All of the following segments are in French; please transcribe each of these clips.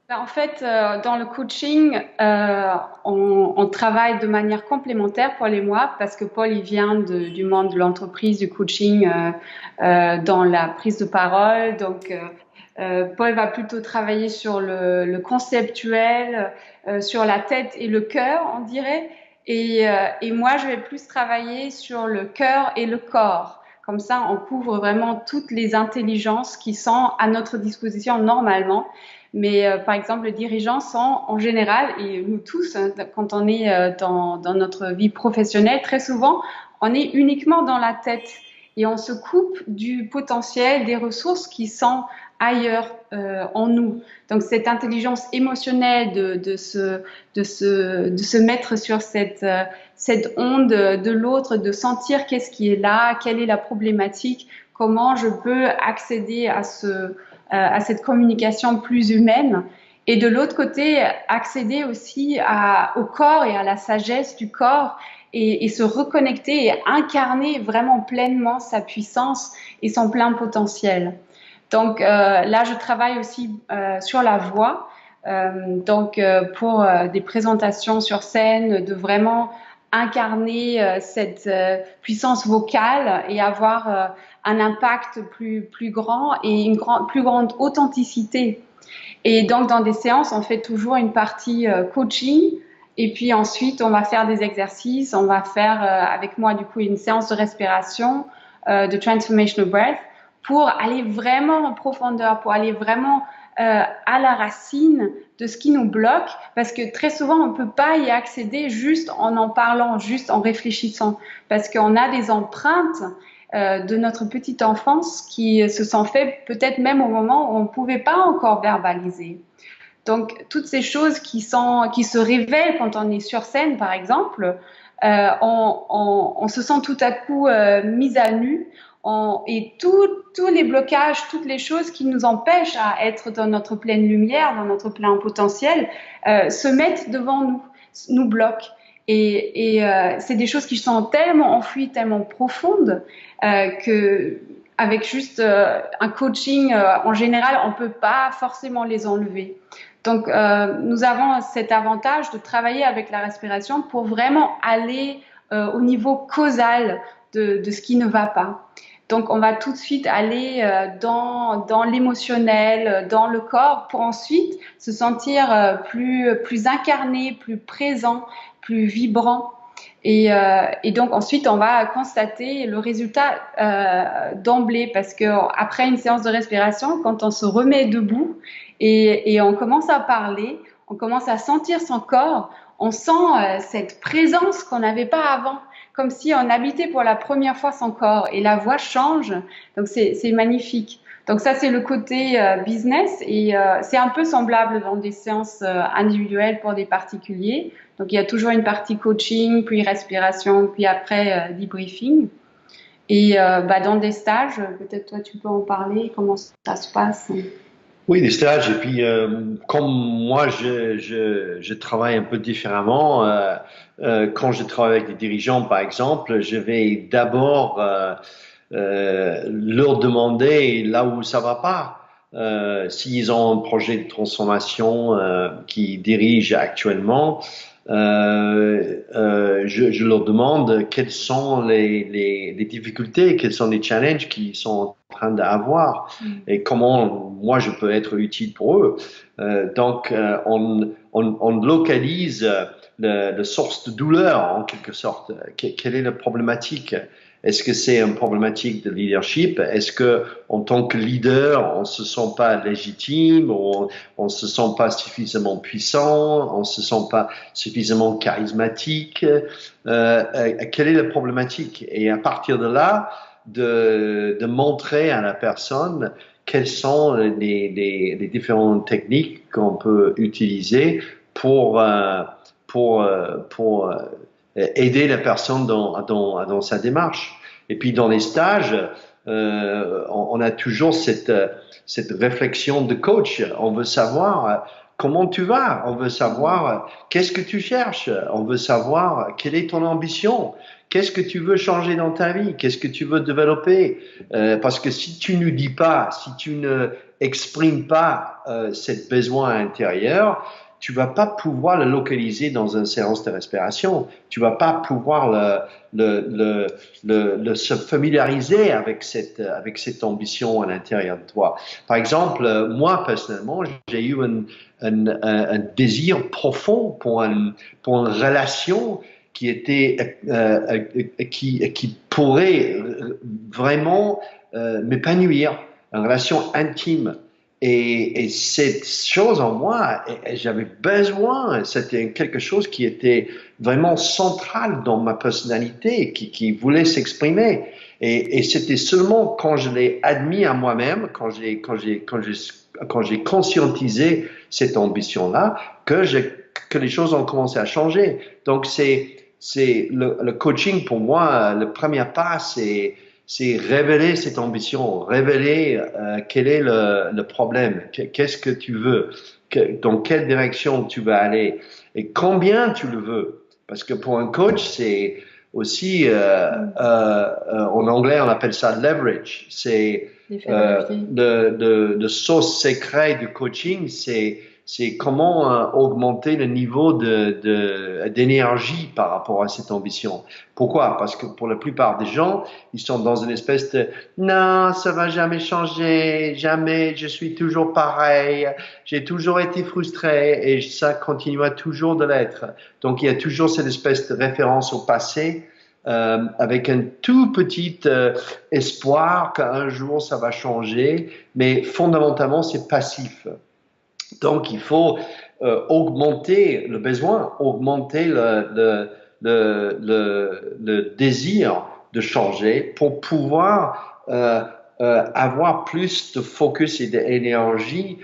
Ben, en fait, dans le coaching, on travaille de manière complémentaire, Paul et moi, parce que Paul, il vient du monde de l'entreprise, du coaching dans la prise de parole. Donc, Paul va plutôt travailler sur le conceptuel, sur la tête et le cœur, on dirait. Et moi, je vais plus travailler sur le cœur et le corps. Comme ça, on couvre vraiment toutes les intelligences qui sont à notre disposition normalement. Mais par exemple, les dirigeants sont en général, et nous tous, hein, quand on est dans notre vie professionnelle, très souvent, on est uniquement dans la tête et on se coupe du potentiel, des ressources qui sont ailleurs en nous. Donc cette intelligence émotionnelle de se mettre sur cette onde de l'autre, de sentir qu'est-ce qui est là, quelle est la problématique, comment je peux accéder à cette communication plus humaine. Et de l'autre côté, accéder aussi au corps et à la sagesse du corps et se reconnecter et incarner vraiment pleinement sa puissance et son plein potentiel. Donc là, je travaille aussi sur la voix. Pour des présentations sur scène, de vraiment incarner cette puissance vocale et avoir un impact plus grand et plus grande authenticité. Et donc, dans des séances, on fait toujours une partie coaching. Et puis ensuite, on va faire des exercices. On va faire avec moi, du coup, une séance de respiration, de transformational breath, pour aller vraiment en profondeur, pour aller vraiment à la racine de ce qui nous bloque. Parce que très souvent, on ne peut pas y accéder juste en parlant, juste en réfléchissant. Parce qu'on a des empreintes de notre petite enfance qui se sont faites peut-être même au moment où on ne pouvait pas encore verbaliser. Donc, toutes ces choses qui se révèlent quand on est sur scène, par exemple, on se sent tout à coup mise à nu et tous les blocages, toutes les choses qui nous empêchent à être dans notre pleine lumière, dans notre plein potentiel, se mettent devant nous, nous bloquent. Et c'est des choses qui sont tellement enfouies, tellement profondes que avec juste un coaching en général, on peut pas forcément les enlever. Donc, nous avons cet avantage de travailler avec la respiration pour vraiment aller au niveau causal de ce qui ne va pas. Donc, on va tout de suite aller dans l'émotionnel, dans le corps, pour ensuite se sentir plus incarné, plus présent, plus vibrant. Et donc ensuite, on va constater le résultat d'emblée parce que après une séance de respiration, quand on se remet debout et on commence à parler, on commence à sentir son corps, on sent cette présence qu'on n'avait pas avant, comme si on habitait pour la première fois son corps et la voix change. Donc c'est magnifique. Donc ça, c'est le côté business et c'est un peu semblable dans des séances individuelles pour des particuliers. Donc il y a toujours une partie coaching, puis respiration, puis après debriefing. Et dans des stages, peut-être toi tu peux en parler, comment ça se passe. Oui, des stages. Et puis, comme moi, je travaille un peu différemment. Quand je travaille avec des dirigeants, par exemple, je vais d'abord leur demander là où ça va pas. S'ils ont un projet de transformation qu'ils dirigent actuellement, je leur demande quelles sont les difficultés, quels sont les challenges qu'ils sont en train d'avoir et comment moi je peux être utile pour eux. On localise le source de douleur en quelque sorte. Quelle est la problématique? Est-ce que c'est une problématique de leadership? Est-ce que, en tant que leader, on se sent pas légitime, on se sent pas suffisamment puissant, on se sent pas suffisamment charismatique? Quelle est la problématique? Et à partir de là, de montrer à la personne quelles sont les différentes techniques qu'on peut utiliser pour aider la personne dans sa démarche. Et puis dans les stages, on a toujours cette réflexion de coach. On veut savoir comment tu vas. On veut savoir qu'est-ce que tu cherches. On veut savoir quelle est ton ambition. Qu'est-ce que tu veux changer dans ta vie? Qu'est-ce que tu veux développer? Parce que si tu ne dis pas, si tu ne exprimes pas cet besoin intérieur, tu vas pas pouvoir le localiser dans une séance de respiration. Tu vas pas pouvoir se familiariser avec cette ambition à l'intérieur de toi. Par exemple, moi personnellement, j'ai eu un désir profond pour une relation qui était qui pourrait vraiment m'épanouir, une relation intime. Et cette chose en moi, j'avais besoin, c'était quelque chose qui était vraiment central dans ma personnalité, qui voulait s'exprimer. Et c'était seulement quand je l'ai admis à moi-même, quand j'ai conscientisé cette ambition-là, que les choses ont commencé à changer. Donc c'est le coaching pour moi, le premier pas, c'est révéler cette ambition, révéler quel est le problème, qu'est-ce que tu veux, dans quelle direction tu vas aller et combien tu le veux. Parce que pour un coach, c'est aussi, en anglais, on appelle ça leverage. C'est le sauce secret du coaching, c'est comment augmenter le niveau d'énergie par rapport à cette ambition. Pourquoi? Parce que pour la plupart des gens, ils sont dans une espèce de non, ça va jamais changer, jamais, je suis toujours pareil, j'ai toujours été frustré et ça continuera toujours de l'être. Donc il y a toujours cette espèce de référence au passé. Avec un tout petit espoir qu'un jour ça va changer, mais fondamentalement c'est passif. Donc, il faut augmenter le besoin, augmenter le désir de changer pour pouvoir avoir plus de focus et d'énergie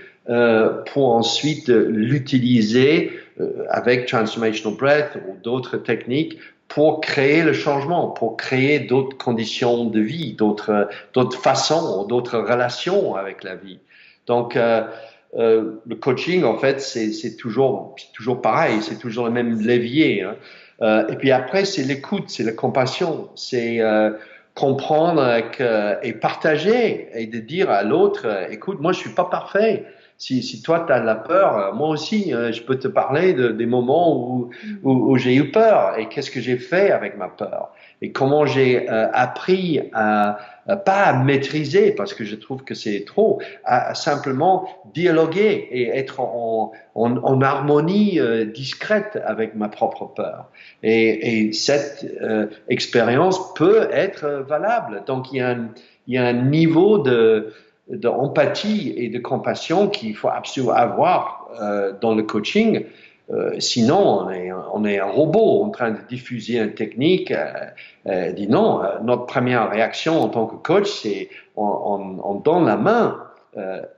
pour ensuite l'utiliser avec Transformational Breath ou d'autres techniques pour créer le changement, pour créer d'autres conditions de vie, d'autres façons, d'autres relations avec la vie. Donc, le coaching, en fait, c'est toujours pareil, c'est toujours le même levier. Hein. Et puis après, c'est l'écoute, c'est la compassion, c'est comprendre et partager et de dire à l'autre, écoute, moi, je suis pas parfait. Si toi, tu as de la peur, moi aussi, je peux te parler des moments où j'ai eu peur et qu'est-ce que j'ai fait avec ma peur et comment j'ai appris pas à maîtriser parce que je trouve que c'est trop, à simplement dialoguer et être en harmonie discrète avec ma propre peur. Et cette expérience peut être valable. Donc il y a un niveau d'empathie et de compassion qu'il faut absolument avoir dans le coaching. Sinon, on est un robot en train de diffuser une technique. Dit non, notre première réaction en tant que coach, c'est on donne la main.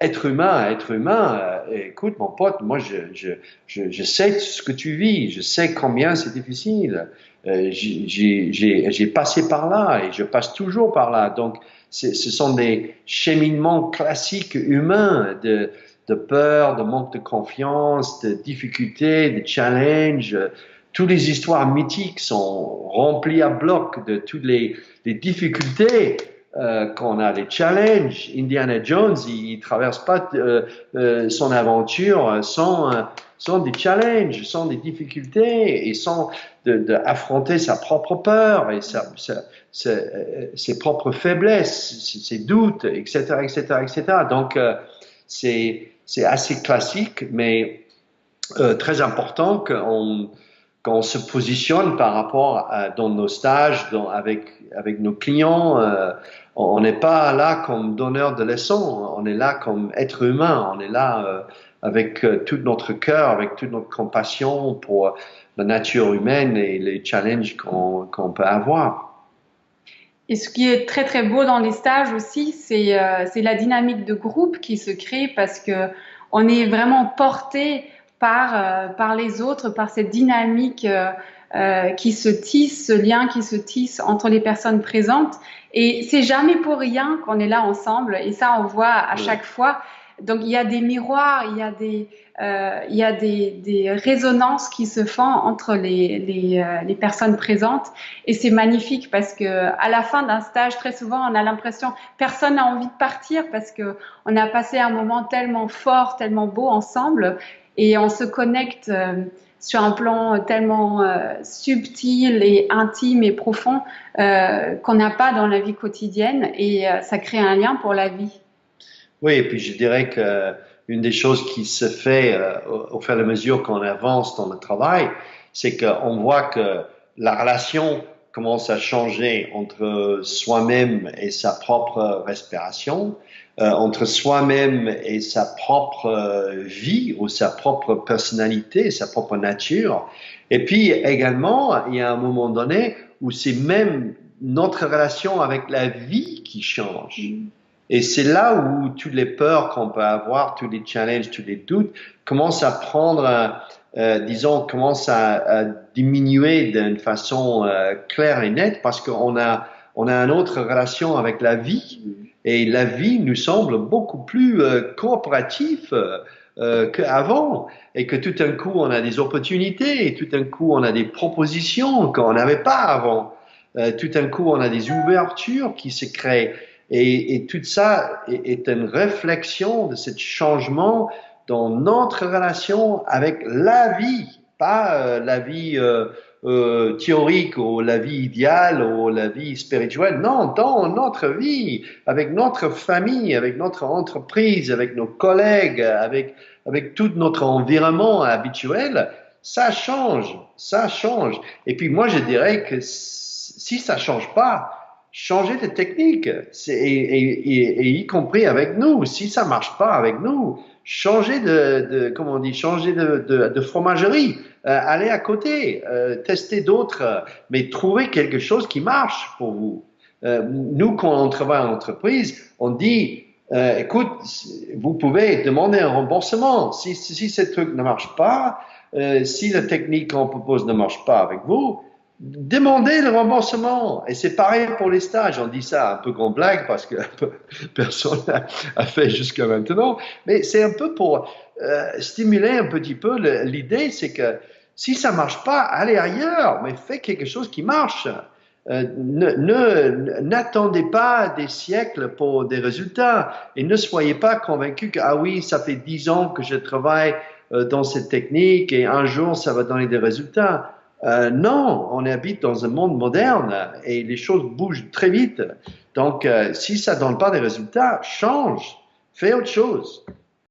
Être humain à être humain. Écoute, mon pote, moi, je sais ce que tu vis. Je sais combien c'est difficile. J'ai passé par là et je passe toujours par là. Donc, ce sont des cheminements classiques humains de peur, de manque de confiance, de difficultés, de challenges. Toutes les histoires mythiques sont remplies à bloc de toutes les difficultés qu'on a, les challenges. Indiana Jones, il traverse pas son aventure sans des challenges, sans des difficultés et sans affronter sa propre peur et ses propres faiblesses, ses doutes, etc., etc., etc. Donc, c'est assez classique, mais très important qu'on se positionne par rapport dans nos stages, avec nos clients. On n'est pas là comme donneur de leçons, on est là comme être humain, on est là avec tout notre cœur, avec toute notre compassion pour la nature humaine et les challenges qu'on peut avoir. Et ce qui est très très beau dans les stages aussi, c'est la dynamique de groupe qui se crée parce que on est vraiment porté par les autres, par cette dynamique qui se tisse, ce lien qui se tisse entre les personnes présentes. Et c'est jamais pour rien qu'on est là ensemble. Et ça, on voit à chaque fois Donc il y a des miroirs, il y a des résonances qui se font entre les personnes présentes, et c'est magnifique parce que à la fin d'un stage, très souvent, on a l'impression personne n'a envie de partir parce que on a passé un moment tellement fort, tellement beau ensemble, et on se connecte sur un plan tellement subtil et intime et profond qu'on n'a pas dans la vie quotidienne, et ça crée un lien pour la vie. Oui, et puis je dirais que une des choses qui se fait au fur et à mesure qu'on avance dans le travail, c'est qu'on voit que la relation commence à changer entre soi-même et sa propre respiration, entre soi-même et sa propre vie ou sa propre personnalité, sa propre nature. Et puis également, il y a un moment donné où c'est même notre relation avec la vie qui change. Et c'est là où toutes les peurs qu'on peut avoir, tous les challenges, tous les doutes commencent à prendre, disons, commencent à diminuer d'une façon claire et nette parce on a une autre relation avec la vie. Et la vie nous semble beaucoup plus coopérative qu'avant. Et que tout d'un coup, on a des opportunités et tout d'un coup, on a des propositions qu'on n'avait pas avant. Tout d'un coup, on a des ouvertures qui se créent. Et tout ça est une réflexion de ce changement dans notre relation avec la vie, pas la vie théorique ou la vie idéale ou la vie spirituelle. Non, dans notre vie, avec notre famille, avec notre entreprise, avec nos collègues, avec tout notre environnement habituel, ça change, ça change. Et puis moi, je dirais que si ça change pas, changer de technique, et y compris avec nous. Si ça marche pas avec nous, changer comment on dit, changer de fromagerie, aller à côté, tester d'autres, mais trouver quelque chose qui marche pour vous. Nous, quand on travaille en entreprise, on dit, écoute, vous pouvez demander un remboursement. Si ce truc ne marche pas, si la technique qu'on propose ne marche pas avec vous, demandez le remboursement. Et c'est pareil pour les stages. On dit ça un peu comme blague parce que personne a fait jusqu'à maintenant. Mais c'est un peu pour stimuler un petit peu l'idée, c'est que si ça marche pas, allez ailleurs, mais faites quelque chose qui marche. N'attendez pas des siècles pour des résultats et ne soyez pas convaincus que, ah oui, ça fait 10 ans que je travaille dans cette technique et un jour ça va donner des résultats. Non, on habite dans un monde moderne et les choses bougent très vite. Donc, si ça donne pas des résultats, change, fais autre chose.